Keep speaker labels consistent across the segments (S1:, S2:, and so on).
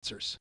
S1: answers.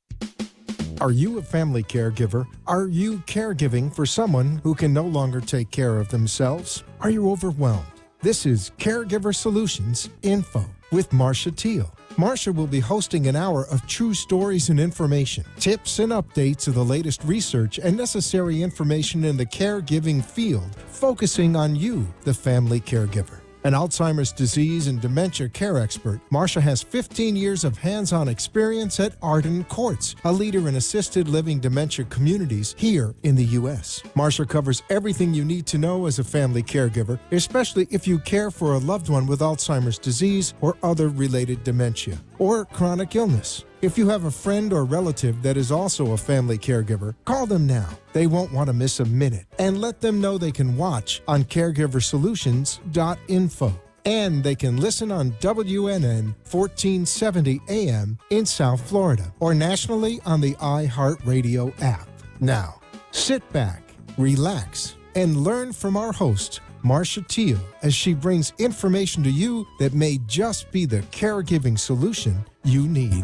S2: Are you a family caregiver? Are you caregiving for someone who can no longer take care of themselves? Are you overwhelmed? This is Caregiver Solutions Info with Marcia Teele. Marcia will be hosting an hour of true stories and information, tips and updates of the latest research and necessary information in the caregiving field, focusing on you, the family caregiver. An Alzheimer's disease and dementia care expert, Marcia has 15 years of hands-on experience at Arden Courts, a leader in assisted living dementia communities here in the U.S. Marcia covers everything you need to know as a family caregiver, especially if you care for a loved one with Alzheimer's disease or other related dementia or chronic illness. If you have a friend or relative that is also a family caregiver, call them now. They won't want to miss a minute. And let them know they can watch on caregiversolutions.info. And they can listen on WNN 1470 AM in South Florida or nationally on the iHeartRadio app. Now, sit back, relax, and learn from our host, Marcia Teele, as she brings information to you that may just be the caregiving solution you need.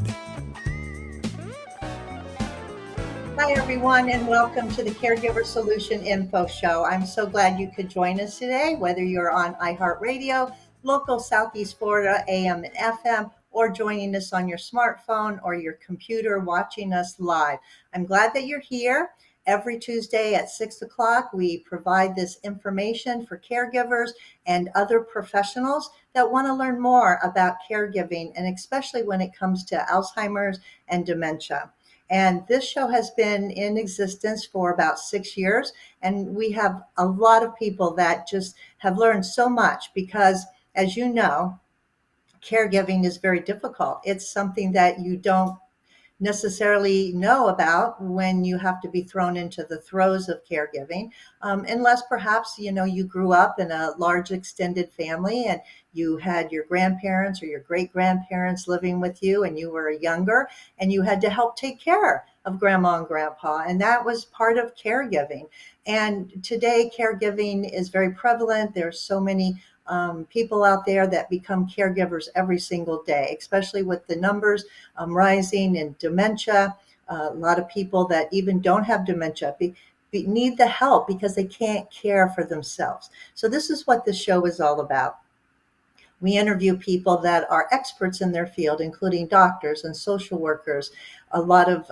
S3: Hi, everyone, and welcome to the Caregiver Solution Info Show. I'm so glad you could join us today, whether you're on iHeartRadio, local Southeast Florida, AM and FM, or joining us on your smartphone or your computer, watching us live. I'm glad that you're here. Every Tuesday at 6 o'clock, we provide this information for caregivers and other professionals that want to learn more about caregiving, and especially when it comes to Alzheimer's and dementia. And this show has been in existence for about 6 years, and we have a lot of people that just have learned so much because, as you know, caregiving is very difficult. It's something that you don't necessarily know about when you have to be thrown into the throes of caregiving, unless perhaps you grew up in a large extended family and you had your grandparents or your great grandparents living with you and you were younger and you had to help take care of grandma and grandpa, and that was part of caregiving. And today caregiving is very prevalent. There's so many people out there that become caregivers every single day, especially with the numbers rising in dementia. A lot of people that even don't have dementia need the help because they can't care for themselves. So this is what this show is all about. We interview people that are experts in their field, including doctors and social workers, a lot of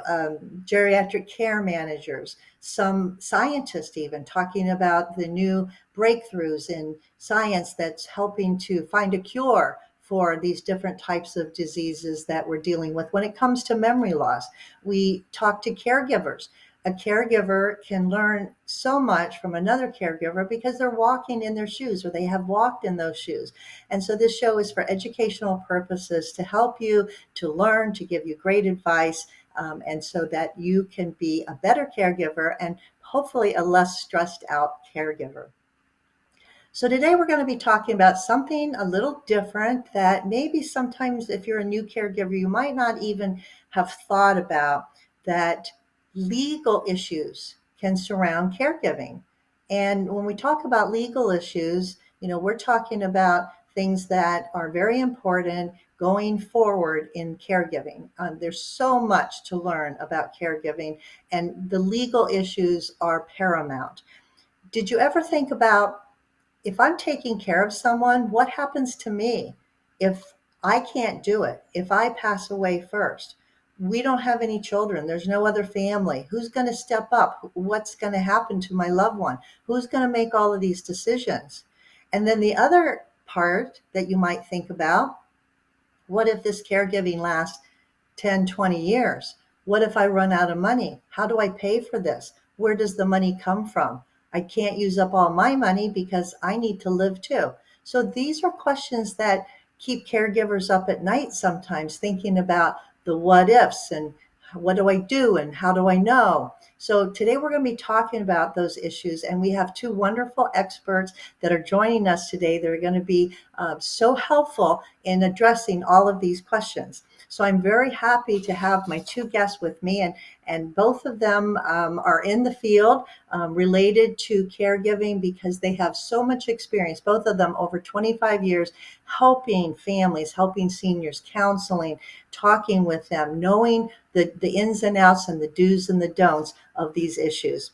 S3: geriatric care managers, some scientists even talking about the new breakthroughs in science that's helping to find a cure for these different types of diseases that we're dealing with. When it comes to memory loss, we talk to caregivers. A caregiver can learn so much from another caregiver because they're walking in their shoes or they have walked in those shoes. And so this show is for educational purposes to help you to learn, to give you great advice, and so that you can be a better caregiver and hopefully a less stressed out caregiver. So today we're going to be talking about something a little different that maybe sometimes if you're a new caregiver, you might not even have thought about, that legal issues can surround caregiving. And when we talk about legal issues, we're talking about things that are very important going forward in caregiving. There's so much to learn about caregiving, and the legal issues are paramount. Did you ever think about, if I'm taking care of someone, what happens to me if I can't do it, if I pass away first? We don't have any children. There's no other family. Who's going to step up? What's going to happen to my loved one? Who's going to make all of these decisions? And then the other part that you might think about, what if this caregiving lasts 10, 20 years? What if I run out of money? How do I pay for this? Where does the money come from? I can't use up all my money because I need to live too. So these are questions that keep caregivers up at night sometimes, thinking about the what ifs and what do I do and how do I know? So today we're going to be talking about those issues, and we have two wonderful experts that are joining us today. They're going to be so helpful in addressing all of these questions. So I'm very happy to have my two guests with me, and both of them are in the field related to caregiving because they have so much experience, both of them over 25 years, helping families, helping seniors, counseling, talking with them, knowing the ins and outs and the do's and the don'ts of these issues.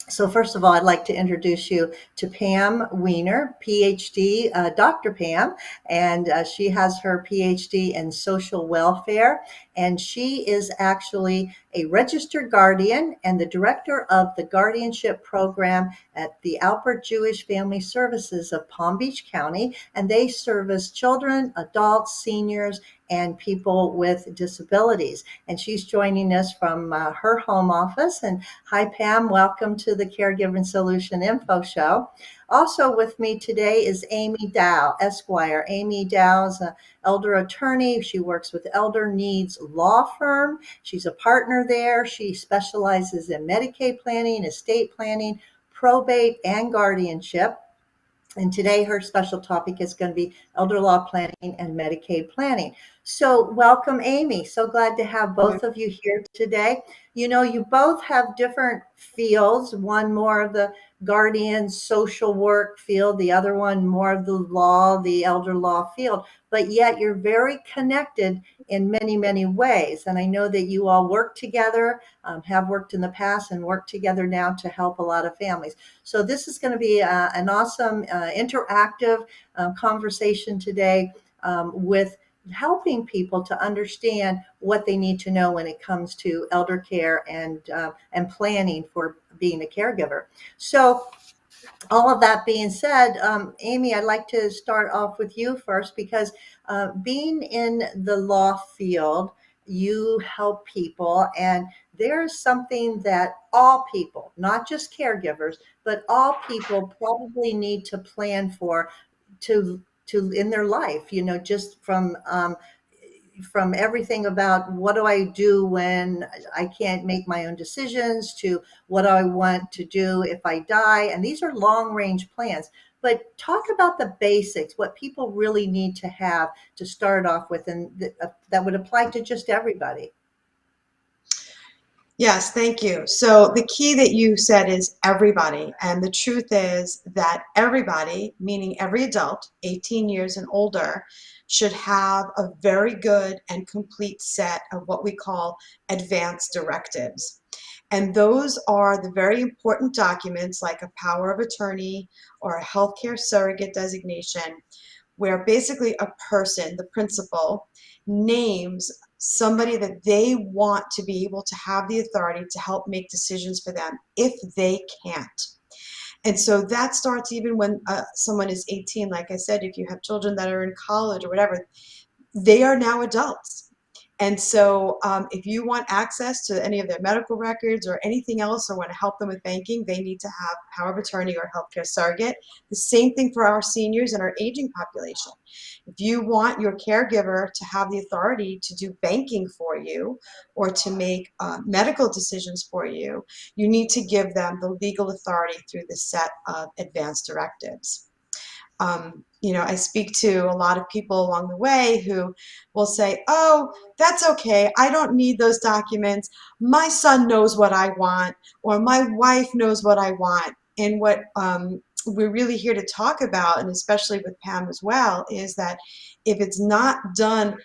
S3: So first of all, I'd like to introduce you to Pam Weiner, PhD, Dr. Pam, and she has her PhD in social welfare, and she is actually a registered guardian and the director of the guardianship program at the Alpert Jewish Family Services of Palm Beach County, and they service children, adults, seniors, and people with disabilities. And she's joining us from her home office. And hi, Pam. Welcome to the Caregiver Solution Info Show. Also with me today is Amy Dow, Esquire. Amy Dow is an elder attorney. She works with Elder Needs Law Firm. She's a partner there. She specializes in Medicaid planning, estate planning, probate, and guardianship. And today her special topic is going to be elder law planning and Medicaid planning. So welcome, Amy. So glad to have both of you here today. You know, you both have different fields, one more of the guardian social work field, the other one more of the law, the elder law field, but yet you're very connected in many, many ways. And I know that you all work together, have worked in the past and work together now to help a lot of families. So this is going to be an awesome interactive conversation today with helping people to understand what they need to know when it comes to elder care and planning for being a caregiver. So all of that being said, Amy, I'd like to start off with you first because being in the law field, you help people, and there's something that all people, not just caregivers, but all people probably need to plan for to in their life. You know, just from everything about what do I do when I can't make my own decisions to what do I want to do if I die. And these are long range plans. But talk about the basics, what people really need to have to start off with, and that would apply to just everybody.
S1: Yes, thank you. So the key that you said is everybody. And the truth is that everybody, meaning every adult, 18 years and older, should have a very good and complete set of what we call advanced directives. And those are the very important documents like a power of attorney or a healthcare surrogate designation, where basically a person, the principal, names somebody that they want to be able to have the authority to help make decisions for them if they can't. And so that starts even when someone is 18. Like I said, if you have children that are in college or whatever, they are now adults. And so if you want access to any of their medical records or anything else or want to help them with banking, they need to have power of attorney or healthcare surrogate. The same thing for our seniors and our aging population. If you want your caregiver to have the authority to do banking for you or to make medical decisions for you, you need to give them the legal authority through the set of advanced directives. I speak to a lot of people along the way who will say, oh, that's okay. I don't need those documents. My son knows what I want, or my wife knows what I want. And what we're really here to talk about, and especially with Pam as well, is that if it's not done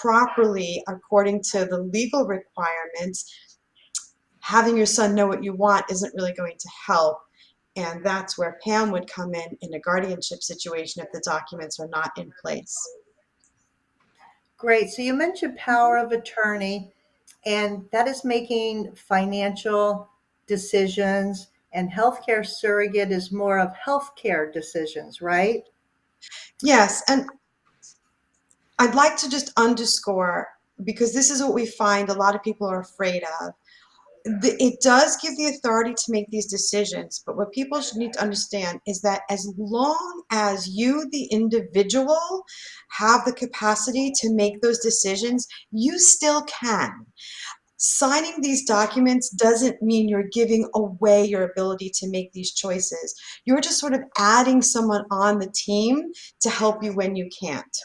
S1: properly according to the legal requirements, having your son know what you want isn't really going to help. And that's where Pam would come in a guardianship situation if the documents are not in place.
S3: Great. So you mentioned power of attorney, and that is making financial decisions, and healthcare surrogate is more of healthcare decisions, right?
S1: Yes, and I'd like to just underscore, because this is what we find a lot of people are afraid of. It does give the authority to make these decisions, but what people should need to understand is that as long as you, the individual, have the capacity to make those decisions, you still can. signing these documents doesn't mean you're giving away your ability to make these choices. You're just sort of adding someone on the team to help you when you can't.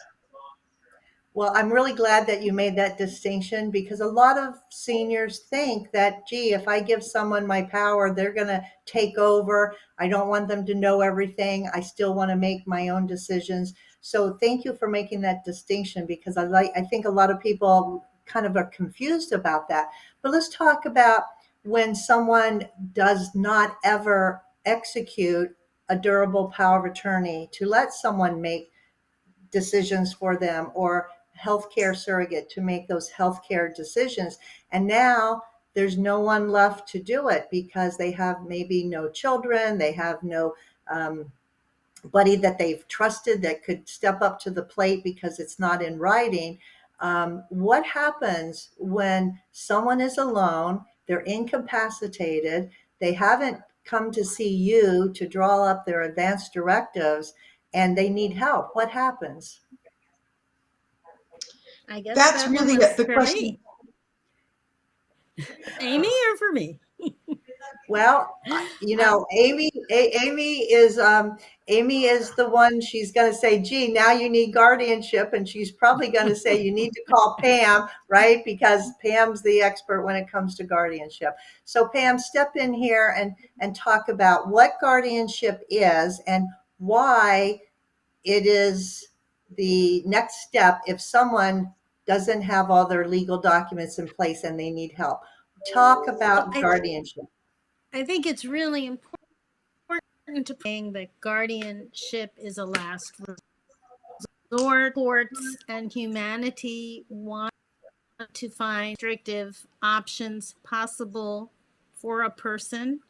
S3: Well, I'm really glad that you made that distinction because a lot of seniors think that, gee, if I give someone my power, they're going to take over. I don't want them to know everything. I still want to make my own decisions. So thank you for making that distinction because I think a lot of people kind of are confused about that. But let's talk about when someone does not ever execute a durable power of attorney to let someone make decisions for them or healthcare surrogate to make those healthcare decisions. And now there's no one left to do it because they have maybe no children, they have no buddy that they've trusted that could step up to the plate because it's not in writing. What happens when someone is alone, they're incapacitated, they haven't come to see you to draw up their advanced directives, and they need help? What happens?
S4: I guess
S1: That's
S4: that one
S1: really
S4: was
S1: the
S4: for
S1: question.
S4: me. Amy or for me?
S3: Well, Amy is the one. She's going to say, "Gee, now you need guardianship," and she's probably going to say, "You need to call Pam, right? Because Pam's the expert when it comes to guardianship." So, Pam, step in here and talk about what guardianship is and why it is the next step if someone doesn't have all their legal documents in place and they need help. Talk about guardianship.
S4: I think it's really important to saying that guardianship is a last resort. Courts and humanity want to find restrictive options possible for a person.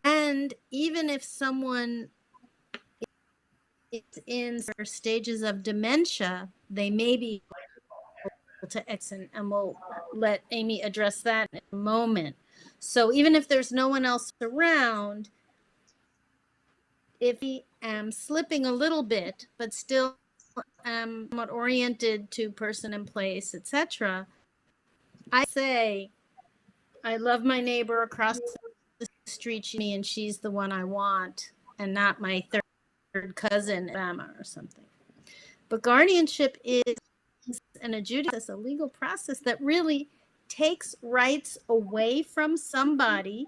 S4: And even if someone is in stages of dementia, they may be able to exit, and we'll let Amy address that in a moment. So even if there's no one else around, if I am slipping a little bit, but still am somewhat oriented to person and place, etc., I say, I love my neighbor across the street, and she's the one I want, and not my third cousin, Alabama or something. But guardianship is an adjudication, a legal process that really takes rights away from somebody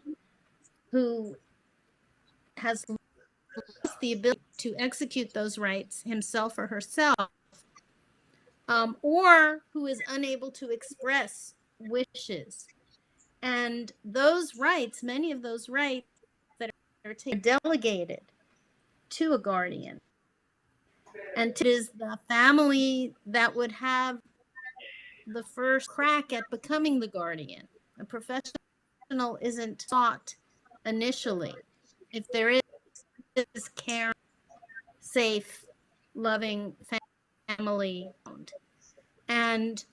S4: who has lost the ability to execute those rights himself or herself, or who is unable to express wishes. And those rights, many of those rights that are delegated to a guardian. And it is the family that would have the first crack at becoming the guardian. A professional isn't taught initially. If there is care, safe, loving family, and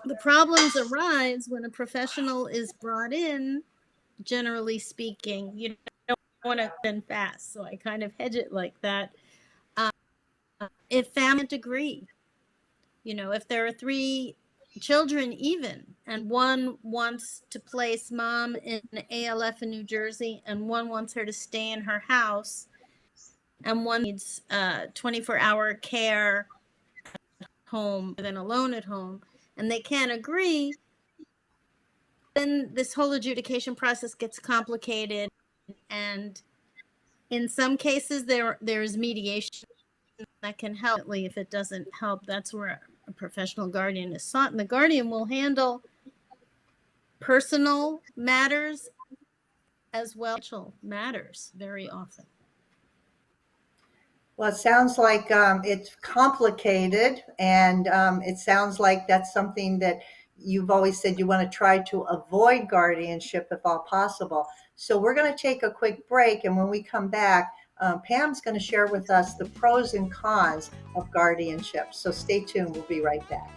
S4: the problems arise when a professional is brought in. Generally speaking, you don't want to spin fast, so I kind of hedge it like that. If families agree, if there are 3 children even, and one wants to place mom in ALF in New Jersey, and one wants her to stay in her house, and one needs 24-hour care at home, then alone at home, and they can't agree, then this whole adjudication process gets complicated. And in some cases, there's mediation that can help. If it doesn't help, that's where a professional guardian is sought, and the guardian will handle personal matters as well as matters very often.
S3: Well, it sounds like it's complicated, and it sounds like that's something that you've always said you want to try to avoid guardianship if all possible. So we're going to take a quick break, and when we come back, Pam's going to share with us the pros and cons of guardianship. So stay tuned. We'll be right back.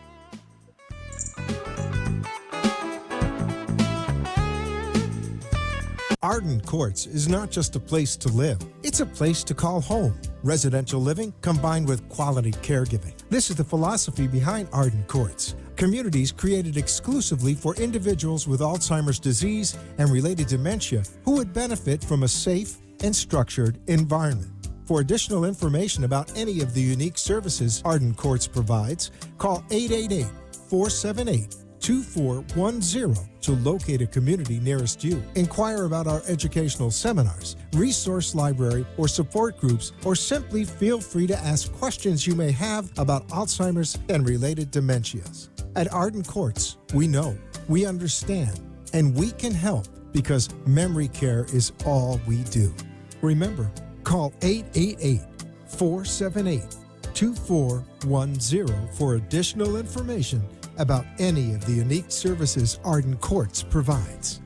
S2: Arden Courts is not just a place to live, it's a place to call home. Residential living combined with quality caregiving. This is the philosophy behind Arden Courts. Communities created exclusively for individuals with Alzheimer's disease and related dementia who would benefit from a safe and structured environment. For additional information about any of the unique services Arden Courts provides, call 888-478-2410 to locate a community nearest you. Inquire about our educational seminars, resource library, or support groups, or simply feel free to ask questions you may have about Alzheimer's and related dementias. At Arden Courts, we know, we understand, and we can help because memory care is all we do. Remember, call 888-478-2410 for additional information about any of the unique services Arden Courts provides.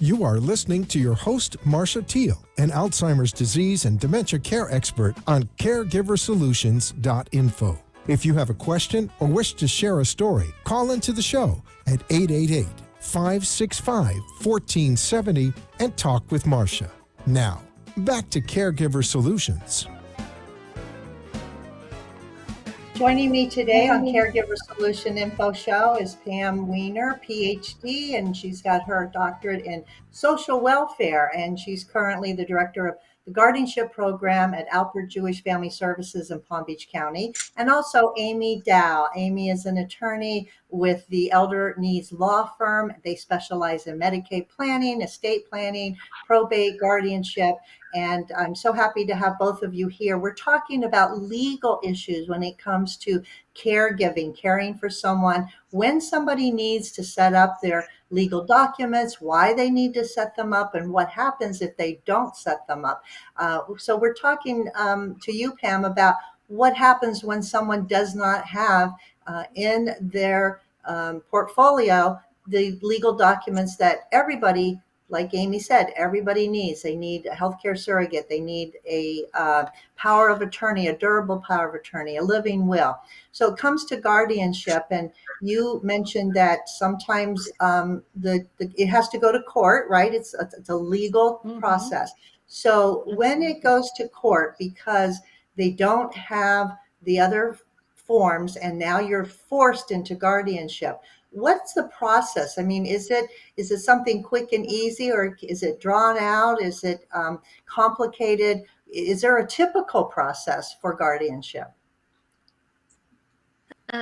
S2: You are listening to your host, Marcia Teele, an Alzheimer's disease and dementia care expert on CareGiverSolutions.info. If you have a question or wish to share a story, call into the show at 888-565-1470 and talk with Marcia. Now, back to Caregiver Solutions.
S3: Joining me today on Caregiver Solution Info Show is Pam Weiner, PhD, and she's got her doctorate in social welfare, and she's currently the director of the Guardianship Program at Alpert Jewish Family Services in Palm Beach County, and also Amy Dow. Amy is an attorney with the Elder Needs Law Firm. They specialize in Medicaid planning, estate planning, probate, guardianship, and I'm so happy to have both of you here. We're talking about legal issues when it comes to caregiving, caring for someone, when somebody needs to set up their legal documents, why they need to set them up, and what happens if they don't set them up. So we're talking to you, Pam, about what happens when someone does not have in their portfolio the legal documents that everybody, like Amy said, everybody needs. They need a healthcare surrogate. They need a power of attorney, a durable power of attorney, a living will. So it comes to guardianship, and you mentioned that sometimes it has to go to court, right? It's a legal process. So when it goes to court because they don't have the other forms and now you're forced into guardianship, what's the process? I mean, is it something quick and easy, or is it drawn out? Is it complicated? Is there a typical process for guardianship?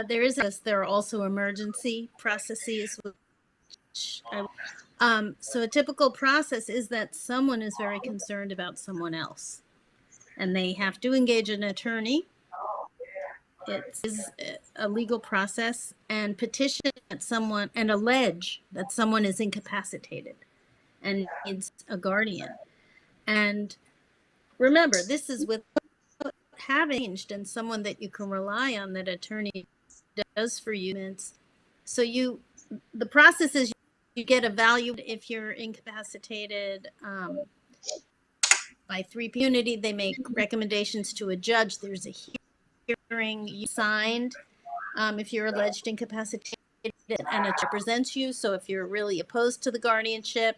S4: There are also emergency processes. So a typical process is that someone is very concerned about someone else, and they have to engage an attorney. It is a legal process, and petition at someone and allege that someone is incapacitated and needs a guardian. And remember, this is with having changed and someone that you can rely on, that attorney does for you. So the process is you get evaluated if you're incapacitated by three community. They make recommendations to a judge. There's a hearing. You signed if you're alleged incapacitated, and it represents you. So if you're really opposed to the guardianship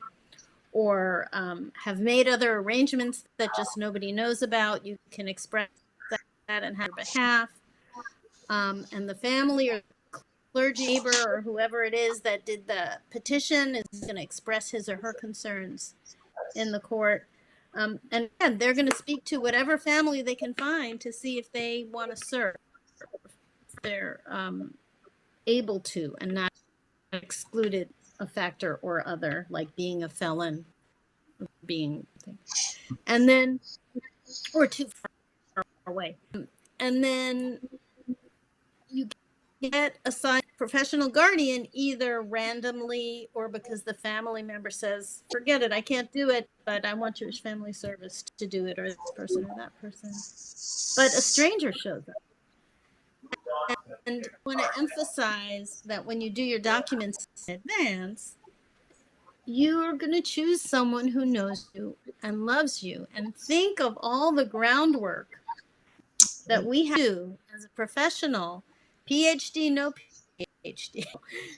S4: or have made other arrangements that just nobody knows about, you can express that and have your behalf. And the family or clergy, neighbor, or whoever it is that did the petition is going to express his or her concerns in the court. And again, they're going to speak to whatever family they can find to see if they want to serve. If they're able to and not excluded a factor or other, like being a felon, and then, or too far away. And then you get assigned professional guardian either randomly or because the family member says, forget it, I can't do it, but I want Jewish Family Service to do it, or this person or that person. But a stranger shows up. And I want to emphasize that when you do your documents in advance, you're going to choose someone who knows you and loves you. And think of all the groundwork that we have to do as a professional, PhD, no PhD,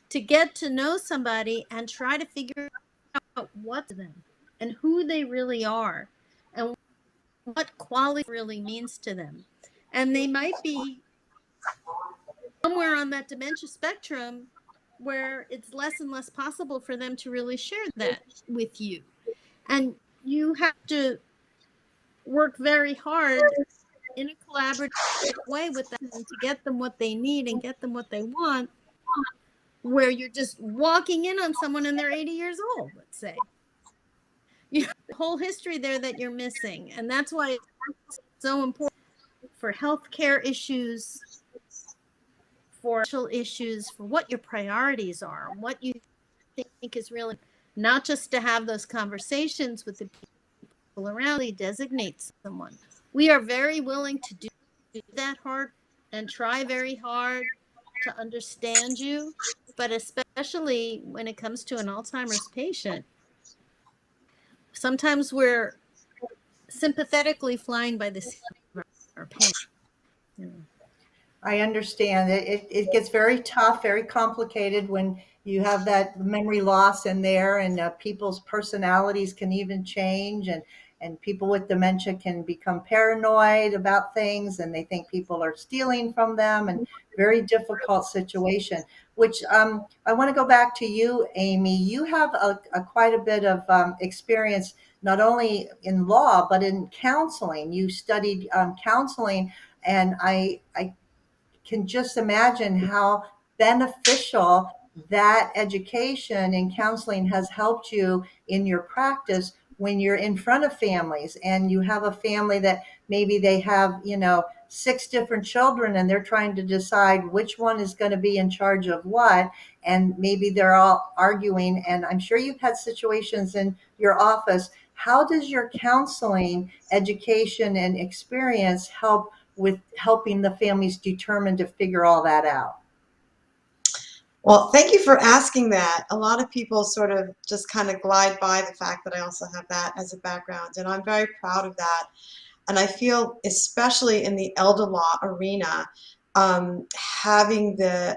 S4: to get to know somebody and try to figure out what's them and who they really are and what quality really means to them. And they might be somewhere on that dementia spectrum where it's less and less possible for them to really share that with you. And you have to work very hard in a collaborative way with them to get them what they need and get them what they want, where you're just walking in on someone and they're 80 years old, let's say. You have a whole history there that you're missing. And that's why it's so important for healthcare issues, for social issues, for what your priorities are, what you think is really, not just to have those conversations with the people around you, designate someone. We are very willing to do that hard and try very hard to understand you, but especially when it comes to an Alzheimer's patient, sometimes we're sympathetically flying by the seat of our pants. You know.
S3: I understand it gets very tough, very complicated when you have that memory loss in there, and people's personalities can even change, and people with dementia can become paranoid about things, and they think people are stealing from them, and very difficult situation. Which I want to go back to you, Amy. You have a quite a bit of experience, not only in law but in counseling. You studied counseling, and I can just imagine how beneficial that education and counseling has helped you in your practice when you're in front of families and you have a family that maybe they have, 6 different children and they're trying to decide which one is going to be in charge of what. And maybe they're all arguing. And I'm sure you've had situations in your office. How does your counseling education and experience help with helping the families determine to figure all that out?
S1: Well, thank you for asking that. A lot of people sort of just kind of glide by the fact that I also have that as a background, and I'm very proud of that. And I feel, especially in the elder law arena, having the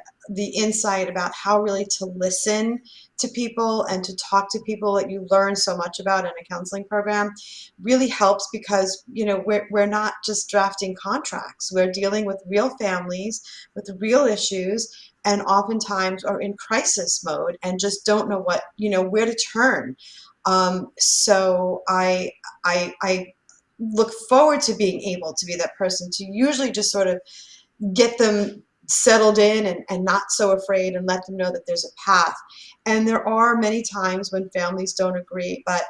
S1: insight about how really to listen to people and to talk to people that you learn so much about in a counseling program really helps, because we're not just drafting contracts. We're dealing with real families with real issues, and oftentimes are in crisis mode and just don't know where to turn. So I look forward to being able to be that person to usually just sort of get them settled in and not so afraid, and let them know that there's a path. And there are many times when families don't agree, but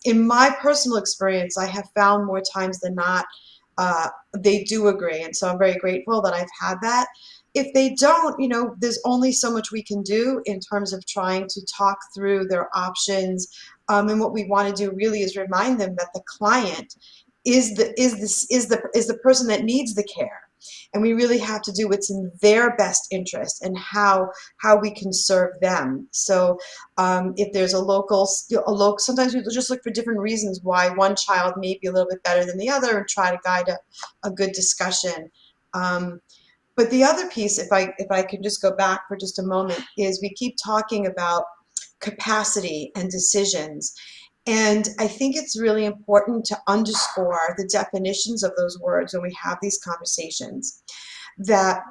S1: in my personal experience, I have found more times than not they do agree. And so I'm very grateful that I've had that. If they don't, there's only so much we can do in terms of trying to talk through their options. And what we want to do really is remind them that the client is the person that needs the care, and we really have to do what's in their best interest and how we can serve them. So if there's a local, sometimes we just look for different reasons why one child may be a little bit better than the other, and try to guide a good discussion. But the other piece, if I could just go back for just a moment, is we keep talking about capacity and decisions. And I think it's really important to underscore the definitions of those words when we have these conversations. That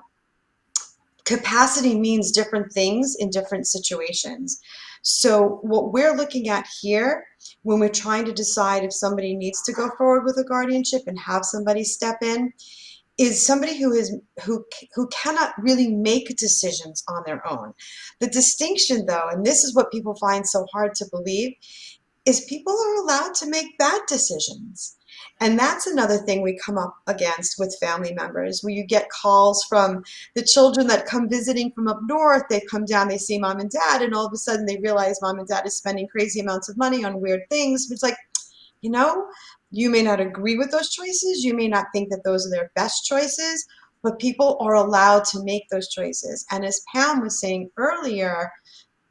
S1: capacity means different things in different situations. So what we're looking at here, when we're trying to decide if somebody needs to go forward with a guardianship and have somebody step in, is somebody who cannot really make decisions on their own. The distinction, though, and this is what people find so hard to believe, is people are allowed to make bad decisions. And that's another thing we come up against with family members, where you get calls from the children that come visiting from up north. They come down, they see mom and dad, and all of a sudden they realize mom and dad is spending crazy amounts of money on weird things. It's like, you may not agree with those choices. You may not think that those are their best choices, but people are allowed to make those choices. And as Pam was saying earlier,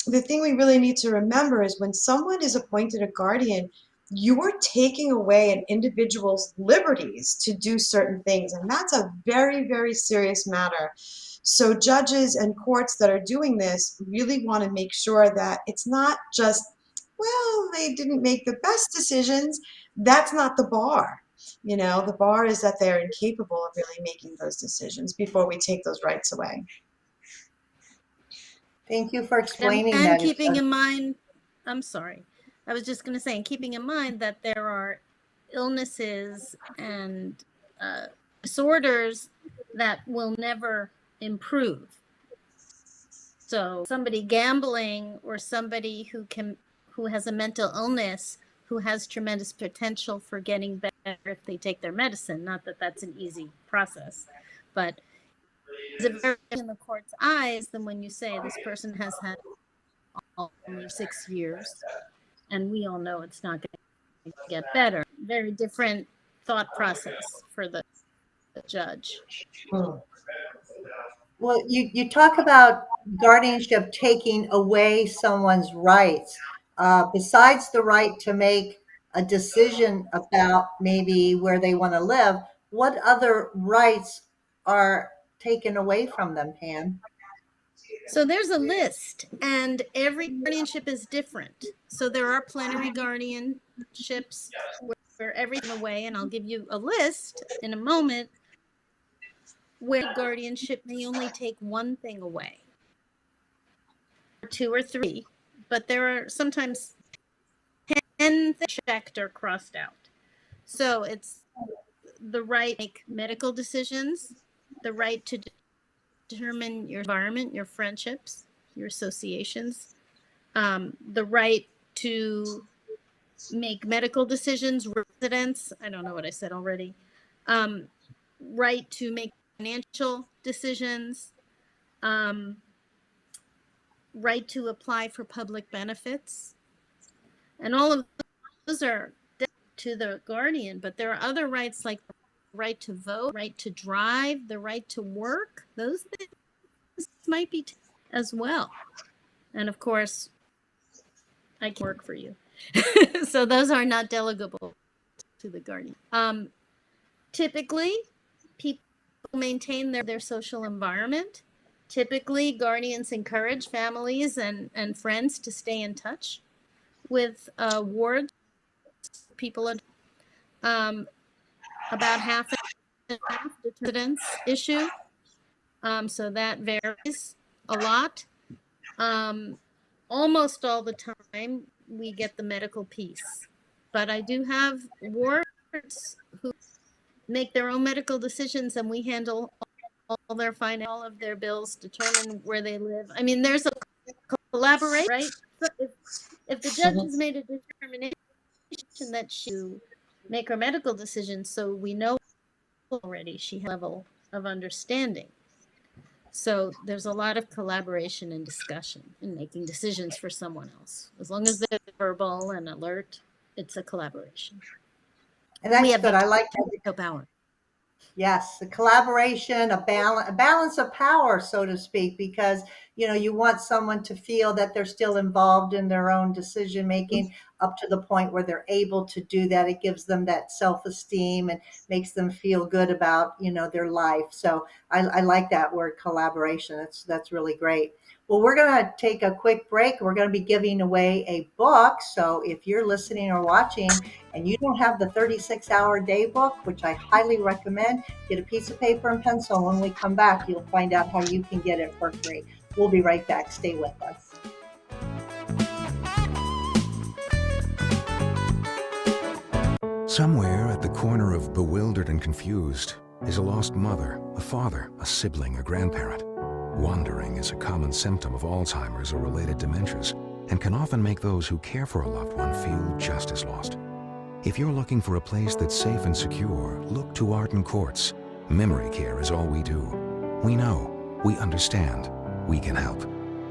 S1: the thing we really need to remember is when someone is appointed a guardian, you are taking away an individual's liberties to do certain things. And that's a very, very serious matter. So judges and courts that are doing this really want to make sure that it's not just, well, they didn't make the best decisions. That's not the bar. The bar is that they're incapable of really making those decisions before we take those rights away.
S3: Thank you for
S4: And,
S3: explaining
S4: and
S3: that.
S4: keeping in mind, I'm sorry, I was just going to say, and keeping in mind that there are illnesses and disorders that will never improve. So somebody gambling or somebody who has a mental illness, who has tremendous potential for getting better if they take their medicine. Not that that's an easy process, but it's very in the court's eyes than when you say this person has had only 6 years, and we all know it's not going to get better. Very different thought process for the judge.
S3: Well, you talk about guardianship taking away someone's rights. Besides the right to make a decision about maybe where they want to live, what other rights are taken away from them, Pam?
S4: So there's a list, and every guardianship is different. So there are plenary guardianships where everything away, and I'll give you a list in a moment, where guardianship may only take one thing away, or 2 or 3, but there are sometimes 10 things checked or crossed out. So it's the right to make medical decisions, the right to determine your environment, your friendships, your associations, the right to make medical decisions, residence, I don't know what I said already, right to make financial decisions, right to apply for public benefits. And all of those are to the guardian, but there are other rights like the right to vote, right to drive, the right to work. Those things might be as well. And of course, I can work for you. So those are not delegable to the guardian. Typically, people maintain their social environment. Typically, guardians encourage families and friends to stay in touch with wards. People about half and half residence issue. So that varies a lot. Almost all the time, we get the medical piece. But I do have wards who make their own medical decisions, and we handle all their finance, all of their bills, determine where they live. I mean, there's a collaboration, right? So if the judge has made a determination that she make her medical decisions, so we know already she has a level of understanding. So there's a lot of collaboration and discussion in making decisions for someone else. As long as they're verbal and alert, it's a collaboration.
S3: And that's
S4: we have
S3: good. I like
S4: veto power.
S3: Yes, a collaboration, a balance of power, so to speak, because you want someone to feel that they're still involved in their own decision making up to the point where they're able to do that. It gives them that self-esteem and makes them feel good about their life. So I like that word collaboration. That's really great. Well, we're going to take a quick break. We're going to be giving away a book. So if you're listening or watching and you don't have the 36-hour day book, which I highly recommend, get a piece of paper and pencil. When we come back, you'll find out how you can get it for free. We'll be right back. Stay with us.
S5: Somewhere at the corner of bewildered and confused is a lost mother, a father, a sibling, a grandparent. Wandering is a common symptom of Alzheimer's or related dementias and can often make those who care for a loved one feel just as lost. If you're looking for a place that's safe and secure, look to Arden Courts. Memory care is all we do. We know, we understand, we can help.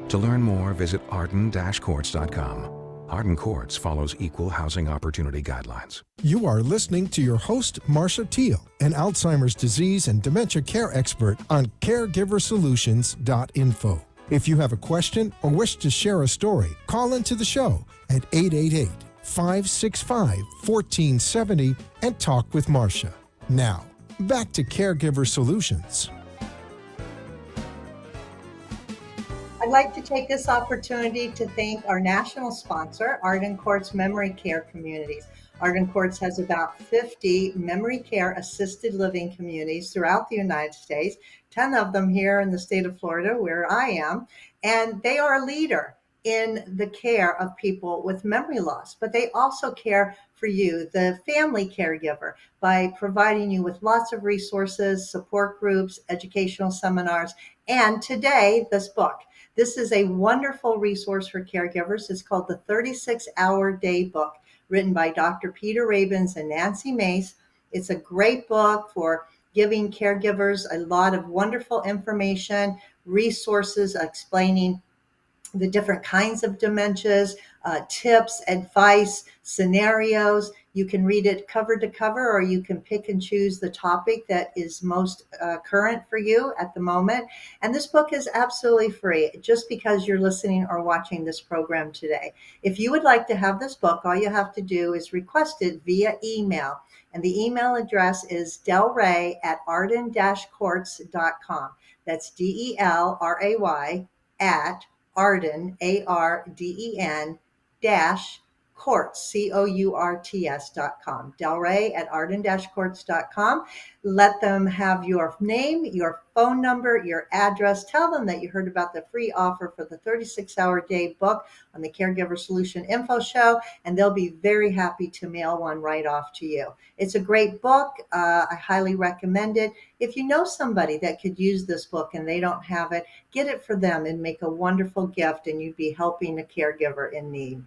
S5: To learn more, visit arden-courts.com. Arden Courts follows equal housing opportunity guidelines.
S2: You are listening to your host, Marcia Teele, an Alzheimer's disease and dementia care expert on CareGiverSolutions.info. If you have a question or wish to share a story, call into the show at 888-565-1470 and talk with Marcia. Now, back to Caregiver Solutions.
S3: I'd like to take this opportunity to thank our national sponsor, Arden Courts Memory Care Communities. Arden Courts has about 50 memory care assisted living communities throughout the United States, 10 of them here in the state of Florida, where I am, and they are a leader in the care of people with memory loss, but they also care for you, the family caregiver, by providing you with lots of resources, support groups, educational seminars, and today, this book. This is a wonderful resource for caregivers. It's called the 36-Hour Day Book, written by Dr. Peter Rabins and Nancy Mace. It's a great book for giving caregivers a lot of wonderful information, resources explaining the different kinds of dementias, tips, advice, scenarios. You can read it cover to cover, or you can pick and choose the topic that is most current for you at the moment. And this book is absolutely free, just because you're listening or watching this program today. If you would like to have this book, all you have to do is request it via email. And the email address is delray@arden-courts.com. That's DELRAY at Arden, ARDEN dash courts, COURTS.com. Delray@arden-courts.com. Let them have your name, your phone number, your address. Tell them that you heard about the free offer for the 36-hour day book on the Caregiver Solution Info Show, and they'll be very happy to mail one right off to you. It's a great book. I highly recommend it. If you know somebody that could use this book and they don't have it, get it for them and make a wonderful gift, and you'd be helping a caregiver in need.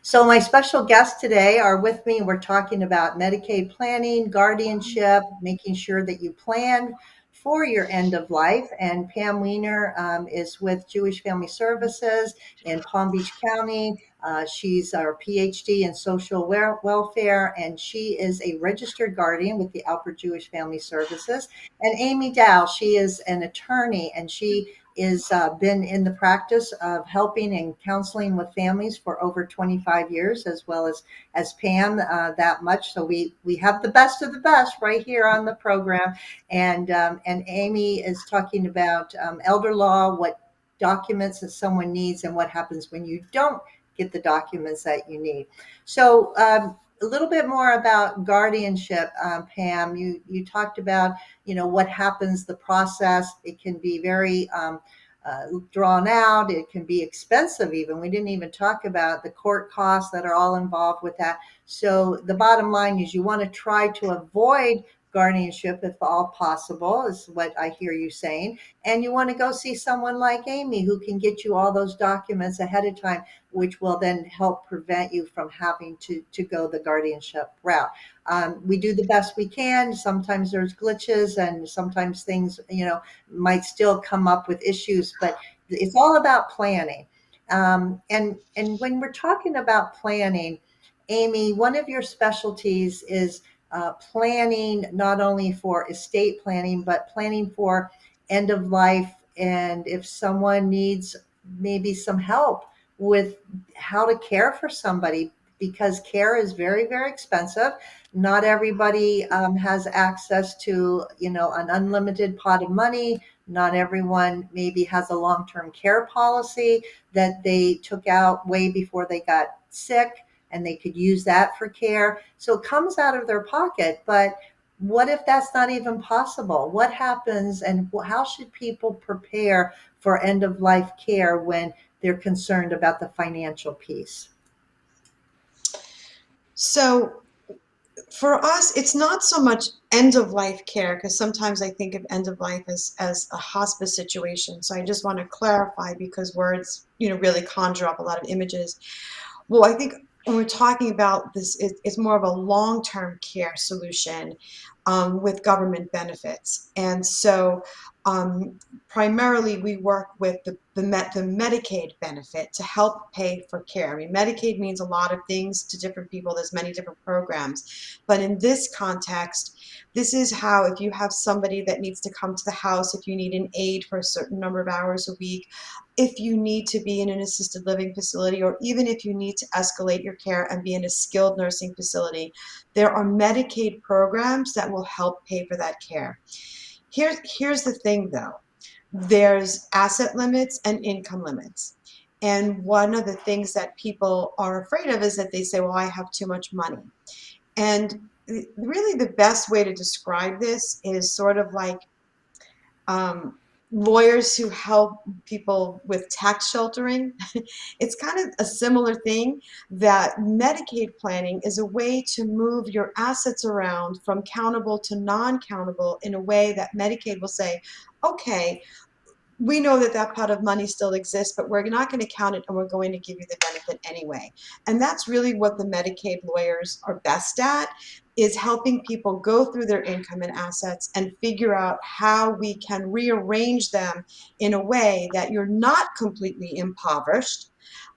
S3: So my special guests today are with me. We're talking about Medicaid planning, guardianship, making sure that you plan for your end of life. And Pam Weiner is with Jewish Family Services in Palm Beach County. She's our PhD in social welfare, and she is a registered guardian with the Alpert Jewish Family Services. And Amy Dow, she is an attorney, and she is been in the practice of helping and counseling with families for over 25 years, as well as Pam that much. So we have the best of the best right here on the program. And Amy is talking about elder law, what documents that someone needs, and what happens when you don't get the documents that you need. So a little bit more about guardianship, Pam. You talked about what happens, the process. It can be very drawn out. It can be expensive even. We didn't even talk about the court costs that are all involved with that. So the bottom line is you want to try to avoid guardianship if all possible, is what I hear you saying. And you want to go see someone like Amy, who can get you all those documents ahead of time, which will then help prevent you from having to go the guardianship route. We do the best we can. Sometimes there's glitches, and sometimes things, might still come up with issues, but it's all about planning. And when we're talking about planning, Amy, one of your specialties is planning not only for estate planning, but planning for end of life. And if someone needs maybe some help with how to care for somebody, because care is very, very expensive. Not everybody has access to, an unlimited pot of money. Not everyone maybe has a long-term care policy that they took out way before they got sick, and they could use that for care. So it comes out of their pocket. But what if that's not even possible? What happens, and how should people prepare for end of life care when they're concerned about the financial piece?
S1: So for us, it's not so much end of life care, because sometimes I think of end of life as a hospice situation. So I just want to clarify, because words, really conjure up a lot of images. Well, I think when we're talking about this, it's more of a long-term care solution with government benefits. And so primarily we work with the Medicaid benefit to help pay for care. I mean, Medicaid means a lot of things to different people. There's many different programs. But in this context, this is how, if you have somebody that needs to come to the house, if you need an aide for a certain number of hours a week, if you need to be in an assisted living facility, or even if you need to escalate your care and be in a skilled nursing facility, there are Medicaid programs that will help pay for that care. Here's the thing, though. There's asset limits and income limits. And one of the things that people are afraid of is that they say, well, I have too much money. And really the best way to describe this is sort of like lawyers who help people with tax sheltering. It's kind of a similar thing, that Medicaid planning is a way to move your assets around from countable to non-countable in a way that Medicaid will say, okay, we know that that pot of money still exists, but we're not going to count it and we're going to give you the benefit anyway. And that's really what the Medicaid lawyers are best at, is helping people go through their income and assets and figure out how we can rearrange them in a way that you're not completely impoverished,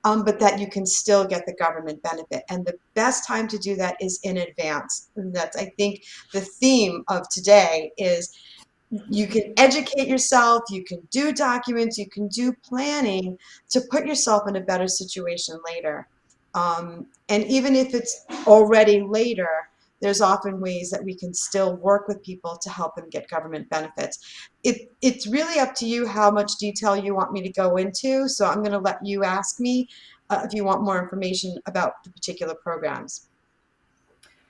S1: but that you can still get the government benefit. And the best time to do that is in advance. And that's, I think, the theme of today is you can educate yourself, you can do documents, you can do planning to put yourself in a better situation later. And even if it's already later, there's often ways that we can still work with people to help them get government benefits. It's really up to you how much detail you want me to go into. So I'm going to let you ask me if you want more information about the particular programs.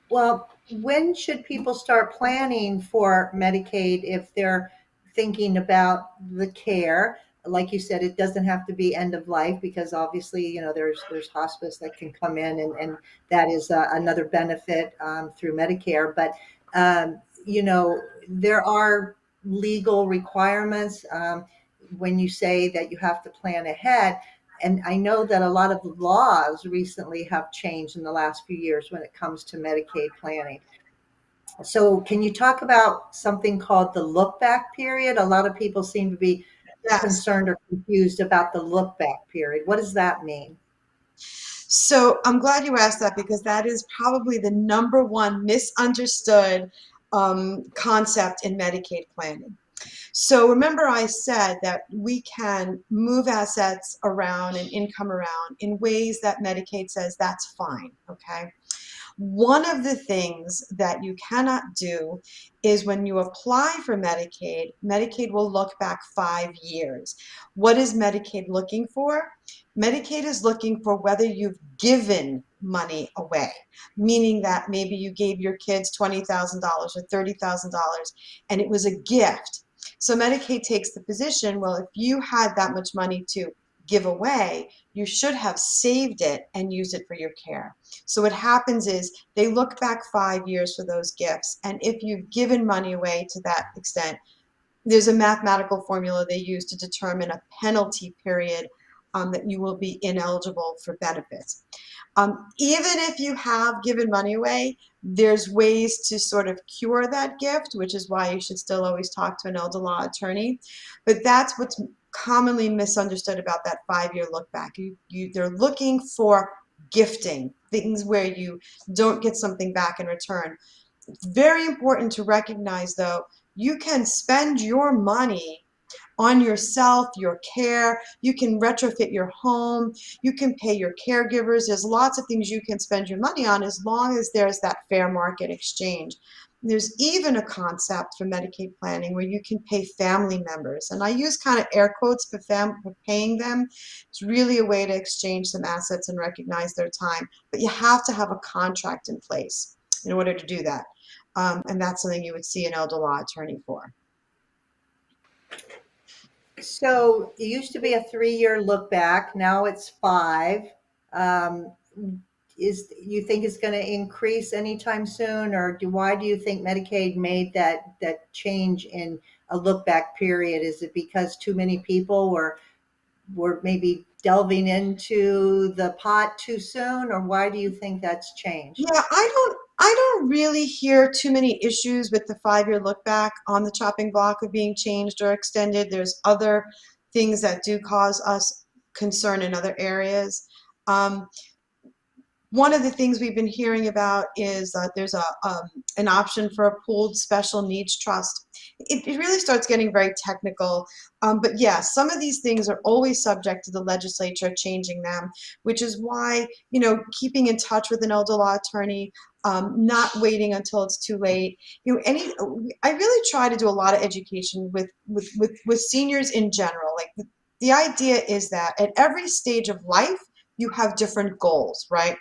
S3: Well, when should people start planning for Medicaid if they're thinking about the care? Like you said, it doesn't have to be end of life because obviously, there's hospice that can come in, and that is another benefit through Medicare. But there are legal requirements when you say that you have to plan ahead. And I know that a lot of laws recently have changed in the last few years when it comes to Medicaid planning. So, can you talk about something called the look back period? A lot of people seem to be
S1: Yes.
S3: concerned or confused about the look back period. What does that mean?
S1: So I'm glad you asked that, because that is probably the number one misunderstood concept in Medicaid planning. So remember I said that we can move assets around and income around in ways that Medicaid says that's fine, okay? One of the things that you cannot do is when you apply for Medicaid, Medicaid will look back 5 years. What is Medicaid looking for? Medicaid is looking for whether you've given money away, meaning that maybe you gave your kids $20,000 or $30,000 and it was a gift. So Medicaid takes the position, well, if you had that much money to give away, you should have saved it and used it for your care. So what happens is they look back 5 years for those gifts. And if you've given money away to that extent, there's a mathematical formula they use to determine a penalty period that you will be ineligible for benefits. Even if you have given money away, there's ways to sort of cure that gift, which is why you should still always talk to an elder law attorney. But that's what's commonly misunderstood about that 5 year look back. They're looking for gifting, things where you don't get something back in return. It's very important to recognize, though, you can spend your money on yourself, your care. You can retrofit your home. You can pay your caregivers. There's lots of things you can spend your money on as long as there's that fair market exchange. There's even a concept for Medicaid planning where you can pay family members. And I use kind of air quotes for paying them. It's really a way to exchange some assets and recognize their time. But you have to have a contract in place in order to do that. And that's something you would see an elder law attorney for.
S3: So it used to be a 3 year look back. Now it's five. Um, is you think it's going to increase anytime soon, or why do you think Medicaid made that change in a look back period? Is it because too many people were maybe delving into the pot too soon, or why do you think that's changed?
S1: Yeah, I don't really hear too many issues with the 5 year look back on the chopping block of being changed or extended. There's other things that do cause us concern in other areas. Um, One of the things we've been hearing about is there's an option for a pooled special needs trust. It really starts getting very technical, but yeah, some of these things are always subject to the legislature changing them, which is why, keeping in touch with an elder law attorney, not waiting until it's too late. I really try to do a lot of education with seniors in general, like the idea is that at every stage of life, you have different goals, right?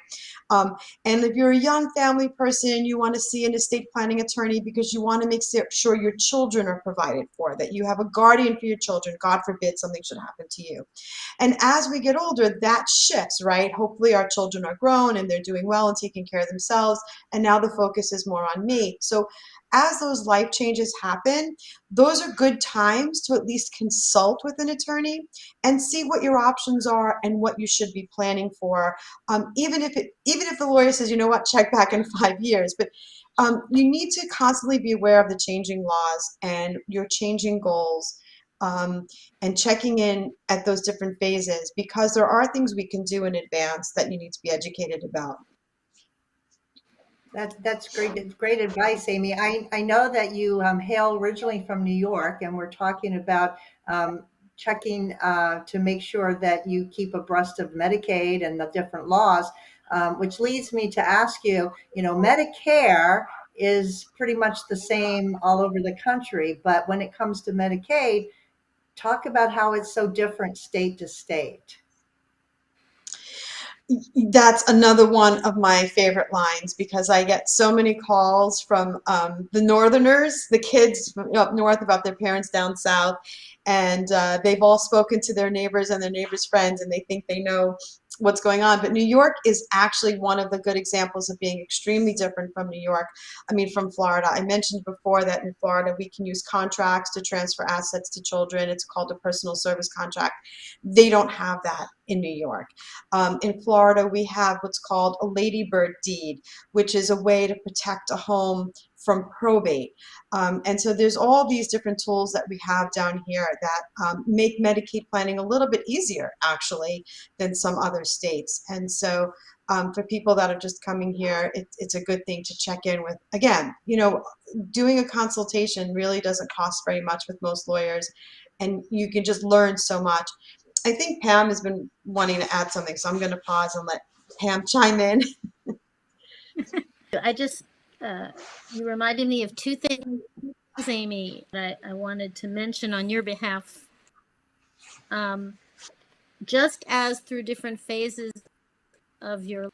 S1: And if you're a young family person, you want to see an estate planning attorney because you want to make sure your children are provided for, that you have a guardian for your children. God forbid something should happen to you. And as we get older, that shifts, right? Hopefully our children are grown and they're doing well and taking care of themselves. And now the focus is more on me. So as those life changes happen, those are good times to at least consult with an attorney and see what your options are and what you should be planning for. Even if the lawyer says, you know what, check back in 5 years, but you need to constantly be aware of the changing laws and your changing goals, and checking in at those different phases, because there are things we can do in advance that you need to be educated about.
S3: That's great advice, Amy. I know that you hail originally from New York, and we're talking about checking to make sure that you keep abreast of Medicaid and the different laws, which leads me to ask you, Medicare is pretty much the same all over the country, but when it comes to Medicaid, talk about how it's so different state to state.
S1: That's another one of my favorite lines, because I get so many calls from the Northerners, the kids up north about their parents down south, and they've all spoken to their neighbors and their neighbors' friends, and they think they know what's going on. But New York is actually one of the good examples of being extremely different from New York. I mean, from Florida. I mentioned before that in Florida we can use contracts to transfer assets to children. It's called a personal service contract. They don't have that in New York. In Florida, we have what's called a ladybird deed, which is a way to protect a home from probate. And so there's all these different tools that we have down here that make Medicaid planning a little bit easier, actually, than some other states. And so for people that are just coming here, it's a good thing to check in with. Again, doing a consultation really doesn't cost very much with most lawyers, and you can just learn so much. I think Pam has been wanting to add something, so I'm going to pause and let Pam chime in.
S4: I just, you reminded me of two things, Amy, that I wanted to mention on your behalf. Just as through different phases of your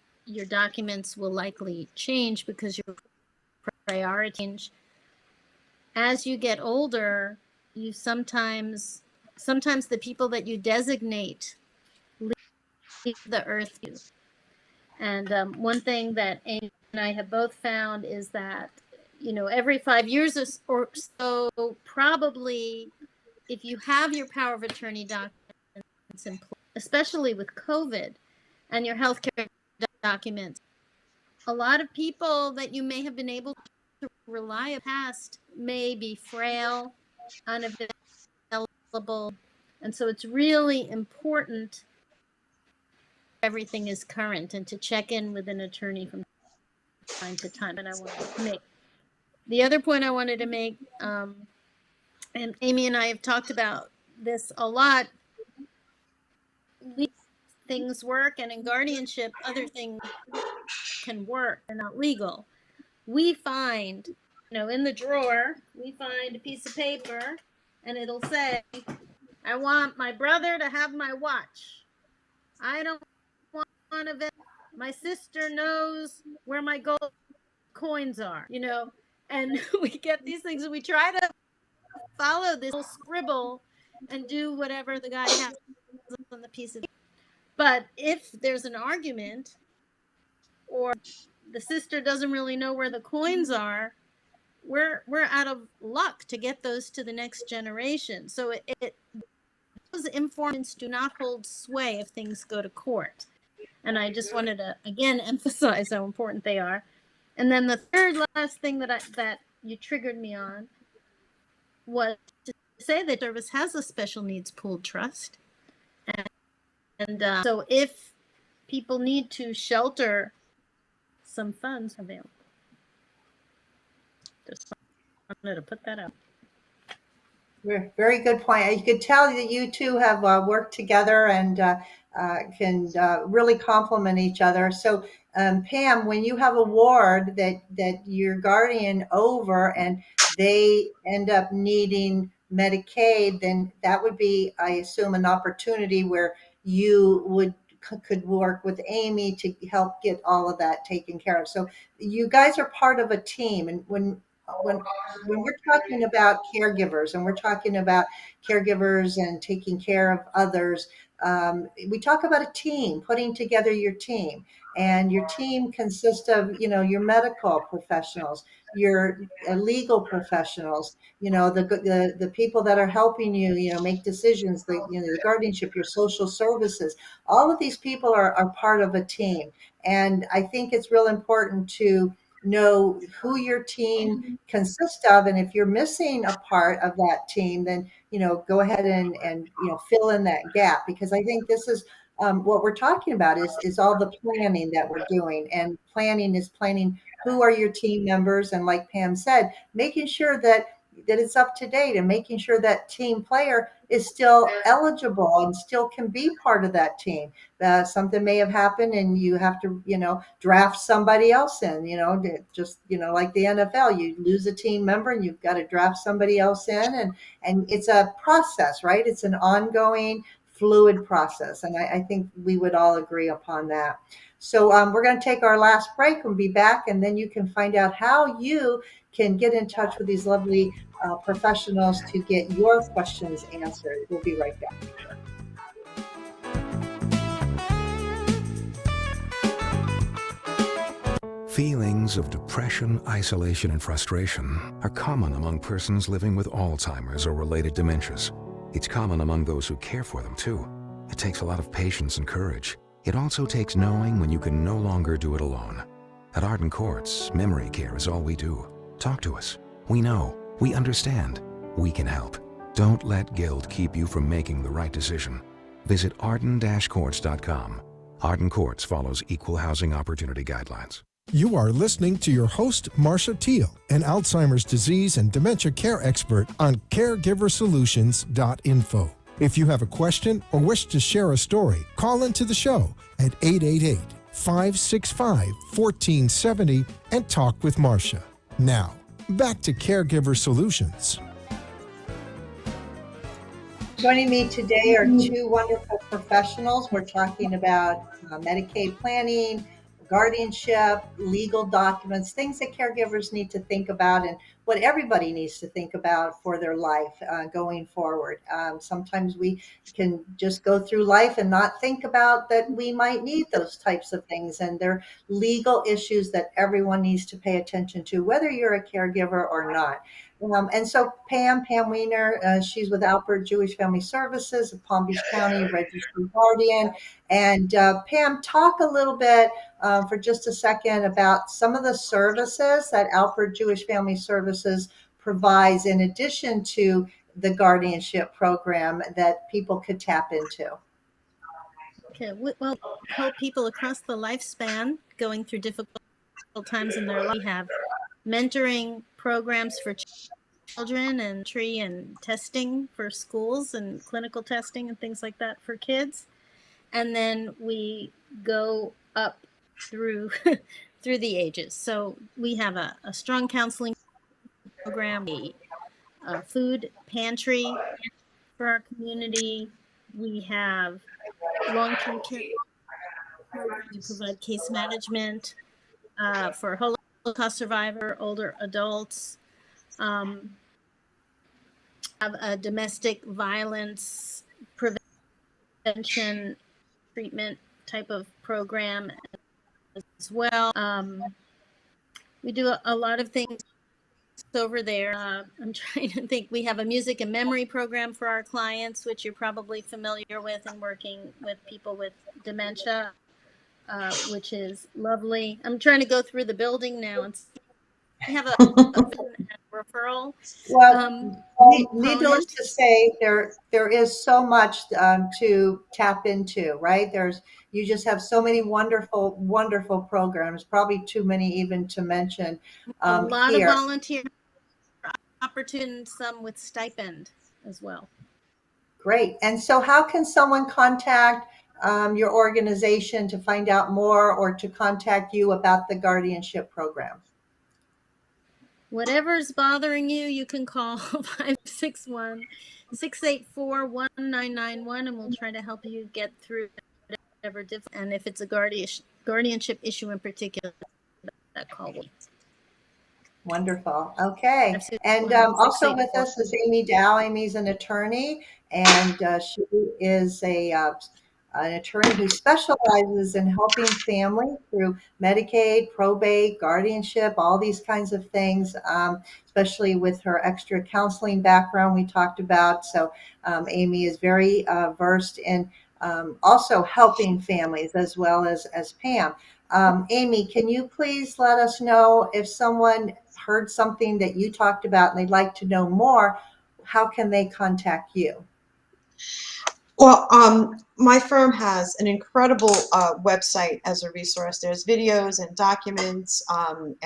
S4: documents will likely change because your priority change, as you get older, you sometimes the people that you designate leave the earth. And one thing that Amy and I have both found is that, every 5 years or so, probably, if you have your power of attorney documents in place, especially with COVID and your healthcare documents, a lot of people that you may have been able to rely on past may be frail, unavailable, and so it's really important everything is current and to check in with an attorney from time to time. And I wanted to make the other point I wanted to make, and Amy and I have talked about this a lot. Things work, and in guardianship, other things can work. They're not legal. We find, in the drawer, we find a piece of paper, and it'll say, I want my brother to have my watch. I don't want to. My sister knows where my gold coins are, and we get these things and we try to follow this little scribble and do whatever the guy has on the piece of paper. But if there's an argument or the sister doesn't really know where the coins are, we're out of luck to get those to the next generation. So those informants do not hold sway if things go to court. And I just wanted to, again, emphasize how important they are. And then the third last thing that you triggered me on was to say that service has a special needs pooled trust. And so if people need to shelter, some funds available. Just wanted to put that out.
S3: Very good point. You could tell that you two have worked together and can really complement each other. So, Pam, when you have a ward that you're guardian over and they end up needing Medicaid, then that would be, I assume, an opportunity where you could work with Amy to help get all of that taken care of. So you guys are part of a team, and when when we're talking about caregivers and we're talking about caregivers and taking care of others, we talk about a team, putting together your team. And your team consists of, your medical professionals, your legal professionals, the people that are helping you, make decisions, the guardianship, your social services. All of these people are part of a team. And I think it's real important to know who your team consists of. And if you're missing a part of that team, then, go ahead and fill in that gap, because I think this is what we're talking about is all the planning that we're doing. And planning is planning who are your team members, and like Pam said, making sure that it's up to date, and making sure that team player is still eligible and still can be part of that team. Something may have happened and you have to, draft somebody else in, just, like the NFL, you lose a team member and you've got to draft somebody else in. And it's a process, right? It's an ongoing fluid process. And I think we would all agree upon that. So we're going to take our last break. We'll be back, and then you can find out how you can get in touch with these lovely professionals to get your questions answered. We'll be right back.
S5: Feelings of depression, isolation, and frustration are common among persons living with Alzheimer's or related dementias. It's common among those who care for them, too. It takes a lot of patience and courage. It also takes knowing when you can no longer do it alone. At Arden Courts, memory care is all we do. Talk to us. We know. We understand. We can help. Don't let guilt keep you from making the right decision. Visit arden-courts.com. Arden Courts follows equal housing opportunity guidelines.
S2: You are listening to your host, Marcia Teele, an Alzheimer's disease and dementia care expert on CareGiverSolutions.info. If you have a question or wish to share a story, call into the show at 888-565-1470 and talk with Marcia. Now, back to Caregiver Solutions.
S3: Joining me today are two wonderful professionals. We're talking about Medicaid planning, guardianship, legal documents, things that caregivers need to think about, and what everybody needs to think about for their life going forward. Sometimes we can just go through life and not think about that we might need those types of things, and they're legal issues that everyone needs to pay attention to, whether you're a caregiver or not. And so Pam Weiner, she's with Alpert Jewish Family Services of Palm Beach County, registered guardian. And Pam, talk a little bit for just a second about some of the services that Alpert Jewish Family Services provides in addition to the guardianship program that people could tap into.
S4: Okay, well, help people across the lifespan going through difficult times in their life. We have mentoring programs for children and tree and testing for schools and clinical testing and things like that for kids. And then we go up through through the ages. So we have a strong counseling program, a food pantry for our community. We have long-term care program. We provide case management for Holocaust survivor, older adults. Have a domestic violence prevention treatment type of program as well. We do a lot of things over there. I'm trying to think. We have a music and memory program for our clients, which you're probably familiar with, and working with people with dementia, which is lovely. I'm trying to go through the building now and we have a referral.
S3: Well, needless to say, there is so much to tap into, right? You just have so many wonderful, wonderful programs, probably too many even to mention.
S4: A lot
S3: here.
S4: of volunteer opportunities, some with stipend as well.
S3: Great. And so how can someone contact your organization to find out more or to contact you about the guardianship program?
S4: Whatever's bothering you, you can call 561-684-1991, and we'll try to help you get through whatever difficult. And if it's a guardianship issue in particular, that call will.
S3: Wonderful. Okay. And also with
S4: 684.
S3: us is Amy Dow. Amy's an attorney, and she is an attorney who specializes in helping families through Medicaid, probate, guardianship, all these kinds of things, especially with her extra counseling background we talked about. So Amy is very versed in also helping families as well as Pam. Amy, can you please let us know if someone heard something that you talked about and they'd like to know more, how can they contact you?
S1: Well, my firm has an incredible website as a resource. There's videos and documents and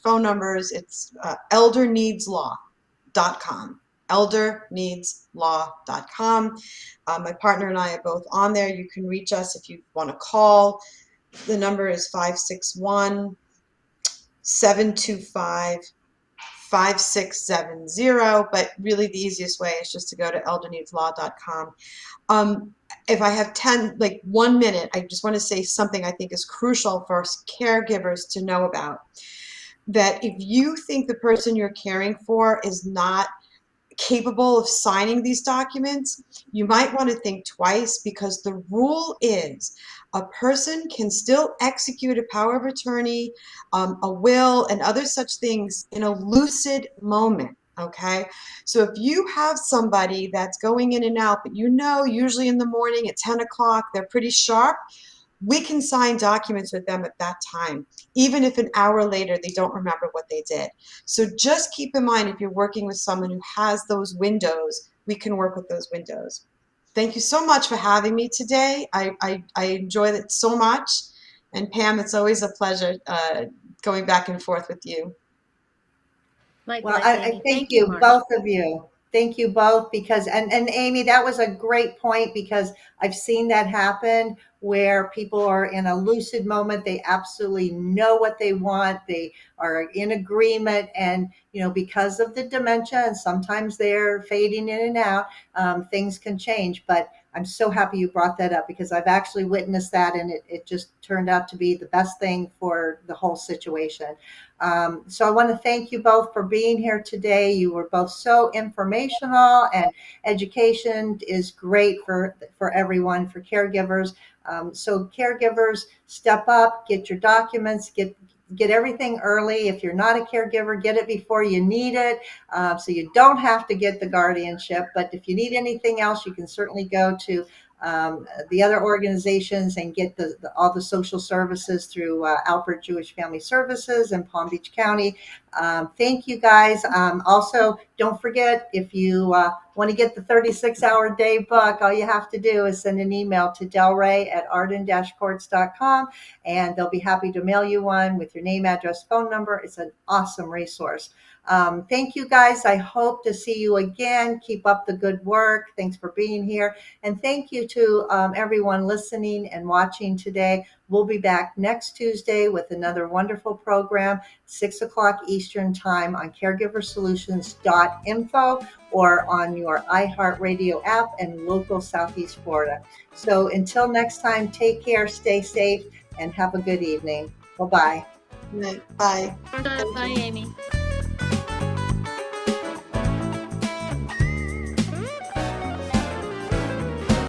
S1: phone numbers. It's elderneedslaw.com. elderneedslaw.com. My partner and I are both on there. You can reach us if you want to call. The number is 561-725-5670, but really the easiest way is just to go to elderneedslaw.com. If I have 1 minute, I just want to say something I think is crucial for caregivers to know about. That if you think the person you're caring for is not capable of signing these documents, you might want to think twice, because the rule is a person can still execute a power of attorney, a will, and other such things in a lucid moment. Okay, so if you have somebody that's going in and out, but usually in the morning at 10 o'clock, they're pretty sharp, we can sign documents with them at that time, even if an hour later they don't remember what they did. So just keep in mind, if you're working with someone who has those windows, we can work with those windows. Thank you so much for having me today. I enjoyed it so much. And Pam, it's always a pleasure going back and forth with you.
S3: Well, I thank you, both of you. Thank you both, because, and Amy, that was a great point, because I've seen that happen where people are in a lucid moment. They absolutely know what they want. They are in agreement. And, because of the dementia, and sometimes they're fading in and out, things can change. But I'm so happy you brought that up, because I've actually witnessed that, and it just turned out to be the best thing for the whole situation. So I want to thank you both for being here today. You were both so informational, and education is great for everyone, for caregivers. So caregivers, step up, get your documents, get everything early. If you're not a caregiver, get it before you need it, so you don't have to get the guardianship. But if you need anything else, you can certainly go to the other organizations and get all the social services through Alpert Jewish Family Services in Palm Beach County. Thank you, guys. Also, don't forget, if you want to get the 36-hour day book, all you have to do is send an email to delray@arden-courts.com, and they'll be happy to mail you one with your name, address, phone number. It's an awesome resource. Thank you, guys. I hope to see you again. Keep up the good work. Thanks for being here. And thank you to everyone listening and watching today. We'll be back next Tuesday with another wonderful program, 6 o'clock Eastern Time on caregiversolutions.info or on your iHeartRadio app and local Southeast Florida. So until next time, take care, stay safe, and have a good evening. Bye-bye.
S1: Bye.
S4: Bye, Amy.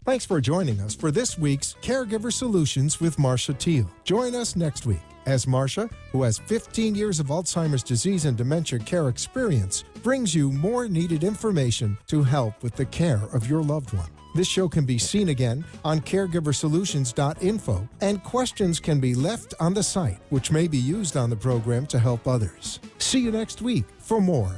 S2: Thanks for joining us for this week's Caregiver Solutions with Marcia Teele. Join us next week as Marcia, who has 15 years of Alzheimer's disease and dementia care experience, brings you more needed information to help with the care of your loved one. This show can be seen again on caregiversolutions.info, and questions can be left on the site, which may be used on the program to help others. See you next week for more